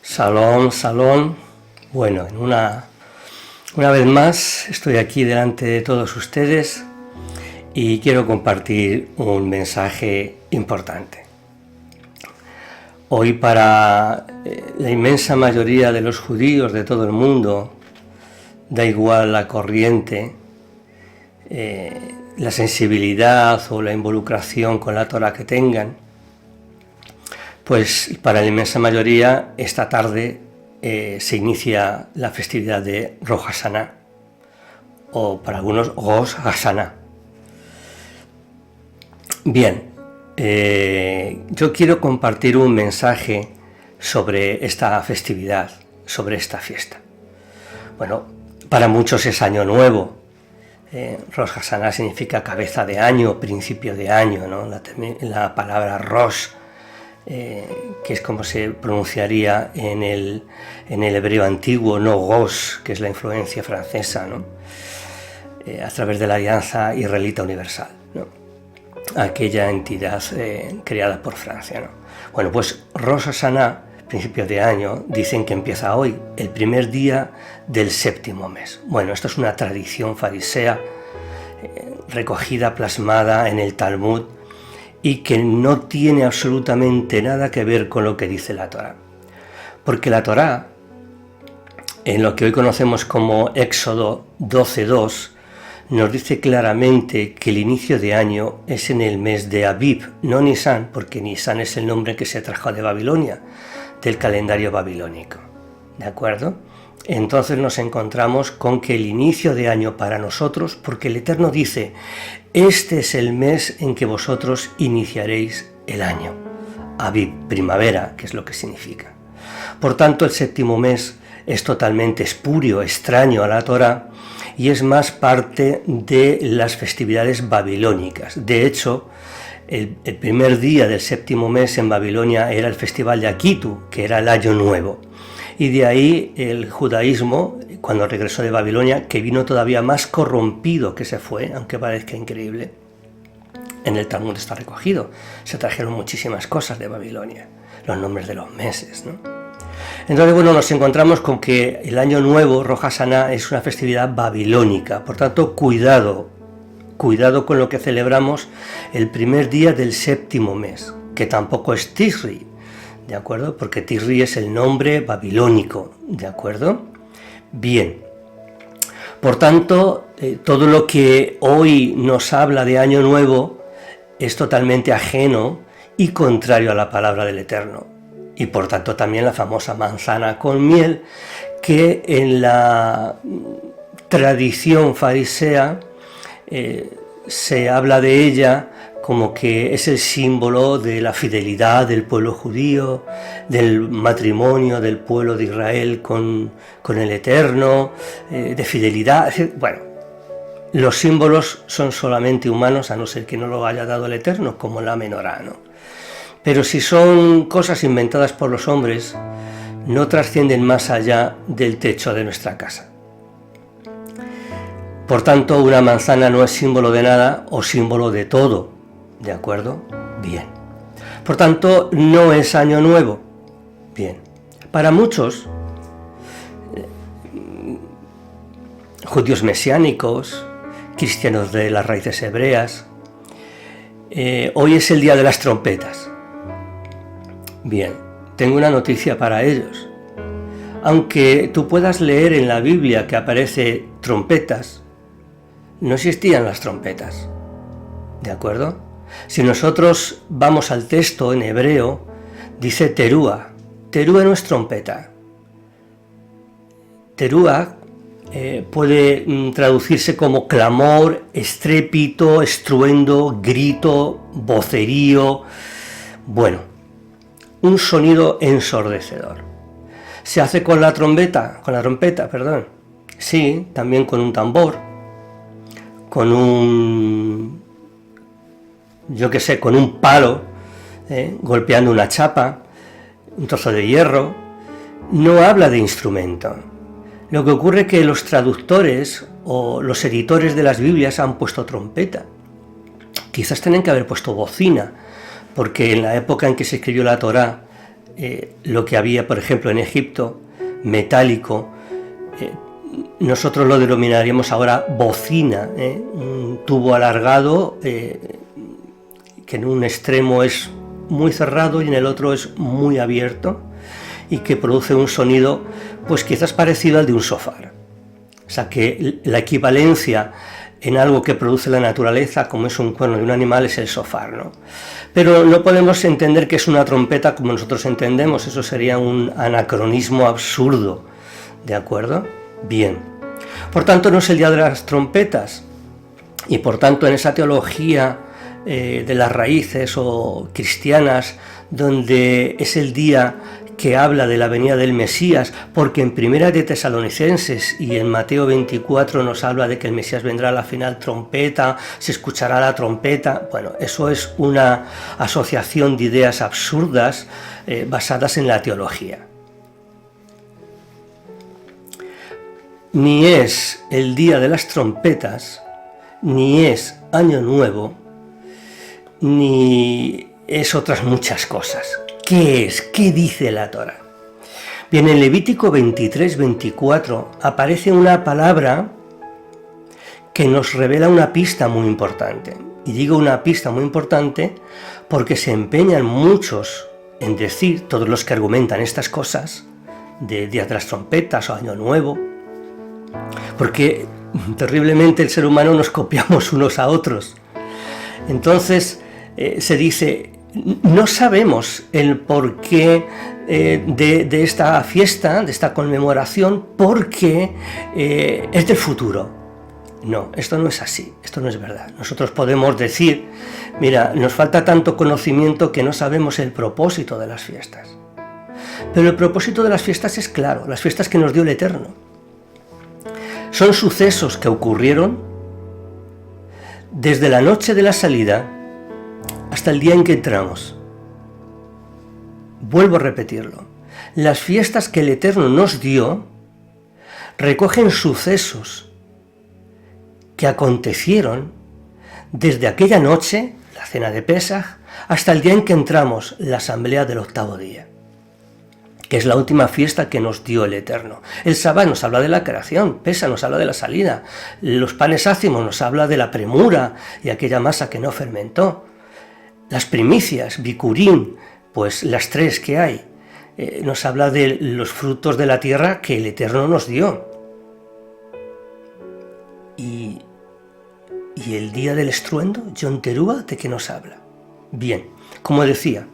Salón, salón. Bueno, una vez más estoy aquí delante de todos ustedes y quiero compartir un mensaje importante. Hoy para la inmensa mayoría de los judíos de todo el mundo, da igual la corriente, la sensibilidad o la involucración con la Torá que tengan, pues para la inmensa mayoría esta tarde se inicia la festividad de Rosh Hashanah, o para algunos Rosh Hashanah. Bien, yo quiero compartir un mensaje sobre esta festividad, sobre esta fiesta. Bueno, para muchos es Año Nuevo. Rosh Hashanah significa cabeza de año, principio de año, ¿no? La palabra Rosh, que es como se pronunciaría en el hebreo antiguo, no Rosh, que es la influencia francesa, ¿no? A través de la Alianza Israelita Universal, ¿no? Aquella entidad creada por Francia, ¿no? Bueno, pues Rosh Hashanah, principio de año, dicen que empieza hoy, el primer día del séptimo mes. Bueno, esto es una tradición farisea recogida, plasmada en el Talmud, y que no tiene absolutamente nada que ver con lo que dice la Torá. Porque la Torá, en lo que hoy conocemos como Éxodo 12:2, nos dice claramente que el inicio de año es en el mes de Abib, no Nisan, porque Nisan es el nombre que se trajo de Babilonia, del calendario babilónico. ¿De acuerdo? Entonces nos encontramos con que el inicio de año para nosotros, porque el Eterno dice, este es el mes en que vosotros iniciaréis el año. Abib, primavera, que es lo que significa. Por tanto, el séptimo mes es totalmente espurio, extraño a la Torá, y es más parte de las festividades babilónicas. De hecho, el primer día del séptimo mes en Babilonia era el festival de Akitu, que era el Año Nuevo. Y de ahí el judaísmo, cuando regresó de Babilonia, que vino todavía más corrompido que se fue, aunque parezca increíble, en el Talmud está recogido. Se trajeron muchísimas cosas de Babilonia, los nombres de los meses, ¿no? Entonces, bueno, nos encontramos con que el Año Nuevo, Rosh Hashanah, es una festividad babilónica. Por tanto, cuidado con lo que celebramos el primer día del séptimo mes, que tampoco es Tisri, ¿de acuerdo? Porque Tisri es el nombre babilónico, ¿de acuerdo? Bien. Por tanto, todo lo que hoy nos habla de Año Nuevo es totalmente ajeno y contrario a la palabra del Eterno. Y por tanto también la famosa manzana con miel, que en la tradición farisea se habla de ella como que es el símbolo de la fidelidad del pueblo judío, del matrimonio del pueblo de Israel con el Eterno, de fidelidad. Bueno, los símbolos son solamente humanos, a no ser que no lo haya dado el Eterno, como la menorá, ¿no? Pero si son cosas inventadas por los hombres, no trascienden más allá del techo de nuestra casa. Por tanto, una manzana no es símbolo de nada o símbolo de todo, ¿de acuerdo? Bien. Por tanto, no es Año Nuevo. Bien. Para muchos, judíos mesiánicos, cristianos de las raíces hebreas, hoy es el día de las trompetas. Bien, tengo una noticia para ellos. Aunque tú puedas leer en la Biblia que aparece trompetas, no existían las trompetas, ¿de acuerdo? Si nosotros vamos al texto en hebreo, dice terúa. Terúa no es trompeta. Terúa puede traducirse como clamor, estrépito, estruendo, grito, vocerío. Bueno, un sonido ensordecedor. Se hace con la trompeta, Sí, también con un tambor, con un, yo qué sé, con un palo, golpeando una chapa, un trozo de hierro. No habla de instrumento. Lo que ocurre es que los traductores o los editores de las Biblias han puesto trompeta. Quizás tienen que haber puesto bocina, porque en la época en que se escribió la Torá, lo que había, por ejemplo, en Egipto, metálico, nosotros lo denominaríamos ahora bocina, un tubo alargado que en un extremo es muy cerrado y en el otro es muy abierto y que produce un sonido pues quizás parecido al de un sofar. O sea que la equivalencia en algo que produce la naturaleza, como es un cuerno de un animal, es el sofar, ¿no? Pero no podemos entender que es una trompeta como nosotros entendemos, eso sería un anacronismo absurdo, ¿de acuerdo? Bien. Por tanto, no es el día de las trompetas, y por tanto en esa teología de las raíces o cristianas, donde es el día que habla de la venida del Mesías, porque en Primera de Tesalonicenses y en Mateo 24 nos habla de que el Mesías vendrá a la final trompeta, se escuchará la trompeta. Bueno, eso es una asociación de ideas absurdas basadas en la teología. Ni es el día de las trompetas, ni es Año Nuevo, ni es otras muchas cosas. ¿Qué es? ¿Qué dice la Torá? Bien, en Levítico 23-24 aparece una palabra que nos revela una pista muy importante. Y digo una pista muy importante porque se empeñan muchos en decir, todos los que argumentan estas cosas, de Día de las Trompetas o Año Nuevo, porque terriblemente el ser humano nos copiamos unos a otros. Entonces se dice, no sabemos el porqué de esta fiesta, de esta conmemoración, porque es del futuro. No, esto no es así, esto no es verdad. Nosotros podemos decir, mira, nos falta tanto conocimiento que no sabemos el propósito de las fiestas. Pero el propósito de las fiestas es claro, las fiestas que nos dio el Eterno. Son sucesos que ocurrieron desde la noche de la salida hasta el día en que entramos. Vuelvo a repetirlo. Las fiestas que el Eterno nos dio recogen sucesos que acontecieron desde aquella noche, la cena de Pesaj, hasta el día en que entramos, la asamblea del octavo día, que es la última fiesta que nos dio el Eterno. El Sabbat nos habla de la creación, Pesaj nos habla de la salida, los panes ácimos nos habla de la premura y aquella masa que no fermentó. Las primicias, Bikurim, pues las tres que hay, nos habla de los frutos de la tierra que el Eterno nos dio. Y el día del estruendo, Yom Teruah, ¿de qué nos habla? Bien, como decía,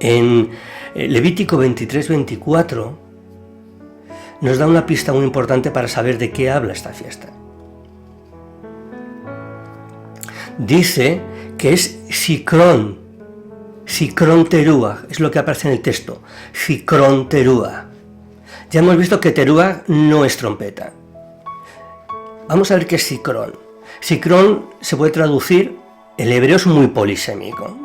en Levítico 23-24 nos da una pista muy importante para saber de qué habla esta fiesta. Dice que es Zikron Teruah, es lo que aparece en el texto, Zikron Teruah. Ya hemos visto que Teruah no es trompeta. Vamos a ver qué es Zikron. Zikron se puede traducir, el hebreo es muy polisémico.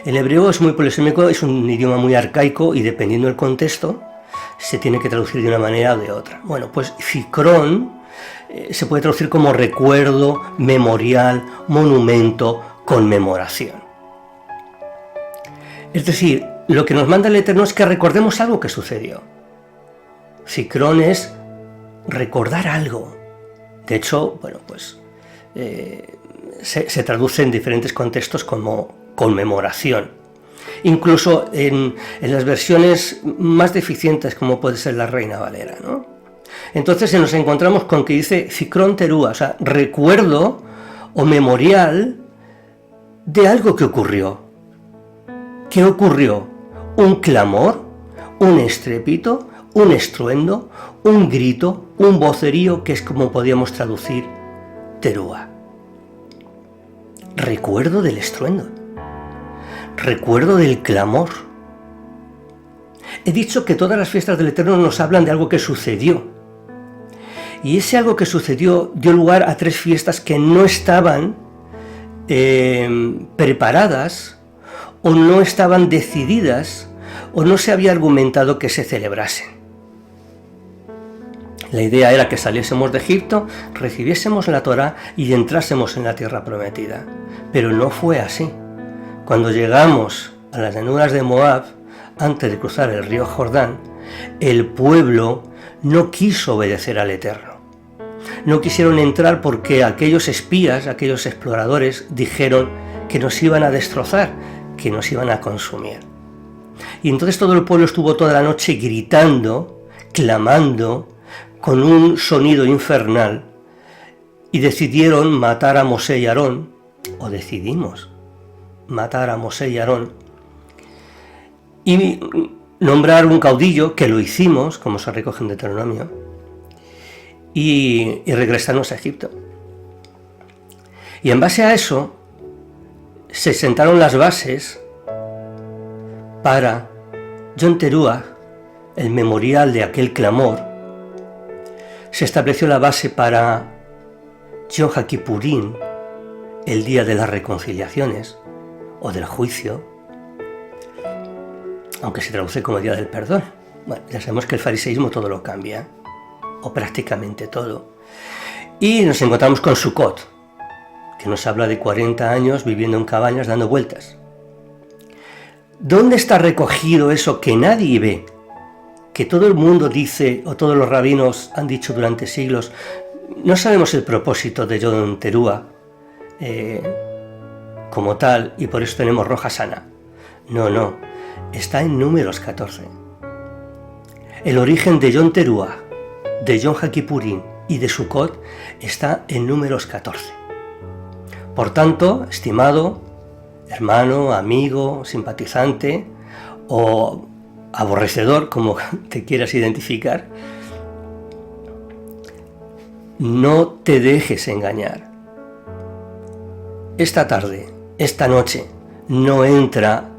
El hebreo es muy polisémico, es un idioma muy arcaico y dependiendo del contexto se tiene que traducir de una manera o de otra. Bueno, pues Zikron se puede traducir como recuerdo, memorial, monumento, conmemoración. Es decir, lo que nos manda el Eterno es que recordemos algo que sucedió. Zikron es recordar algo. De hecho, bueno, pues se traduce en diferentes contextos como conmemoración. Incluso en las versiones más deficientes, como puede ser la Reina Valera, ¿no? Entonces nos encontramos con que dice Zikron Teruah, o sea, recuerdo o memorial de algo que ocurrió. ¿Qué ocurrió? Un clamor, un estrépito, un estruendo, un grito, un vocerío, que es como podíamos traducir Teruah. Recuerdo del estruendo. Recuerdo del clamor. He dicho que todas las fiestas del Eterno nos hablan de algo que sucedió. Y ese algo que sucedió dio lugar a 3 fiestas que no estaban preparadas o no estaban decididas o no se había argumentado que se celebrasen. La idea era que saliésemos de Egipto, recibiésemos la Torá y entrásemos en la tierra prometida. Pero no fue así. Cuando llegamos a las llanuras de Moab, antes de cruzar el río Jordán, el pueblo no quiso obedecer al Eterno. No quisieron entrar porque aquellos espías, aquellos exploradores, dijeron que nos iban a destrozar, que nos iban a consumir. Y entonces todo el pueblo estuvo toda la noche gritando, clamando, con un sonido infernal, y decidieron matar a Mosé y Aarón, o decidimos matar a Mosé y Aarón, y nombrar un caudillo, que lo hicimos, como se recoge en Deuteronomio, y regresarnos a Egipto. Y en base a eso, se sentaron las bases para Yom Teruah, el memorial de aquel clamor. Se estableció la base para Yom HaKippurim, el día de las reconciliaciones o del juicio, aunque se traduce como día del perdón. Bueno, ya sabemos que el fariseísmo todo lo cambia, o prácticamente todo. Y nos encontramos con Sukkot, que nos habla de 40 años viviendo en cabañas dando vueltas. ¿Dónde está recogido eso que nadie ve? Que todo el mundo dice, o todos los rabinos han dicho durante siglos. No sabemos el propósito de Yom Teruah como tal, y por eso tenemos Rosh Hashanah. No, está en Números 14. El origen de Yom Teruah, de Yom HaKippurim y de Sukkot está en Números 14. Por tanto, estimado hermano, amigo, simpatizante o aborrecedor, como te quieras identificar, no te dejes engañar. Esta tarde, esta noche, no entra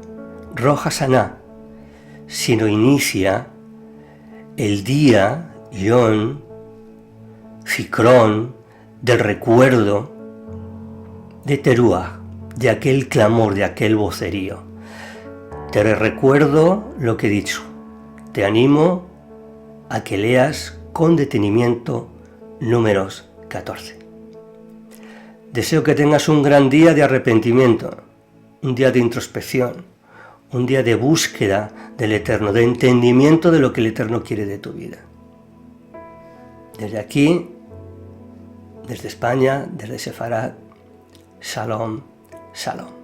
Rosh Hashanah, sino inicia el día Yom Zikaron del recuerdo de Teruah, de aquel clamor, de aquel vocerío. Te recuerdo lo que he dicho. Te animo a que leas con detenimiento Números 14. Deseo que tengas un gran día de arrepentimiento, un día de introspección, un día de búsqueda del Eterno, de entendimiento de lo que el Eterno quiere de tu vida. Desde aquí, desde España, desde Sefarad, Shalom, Shalom.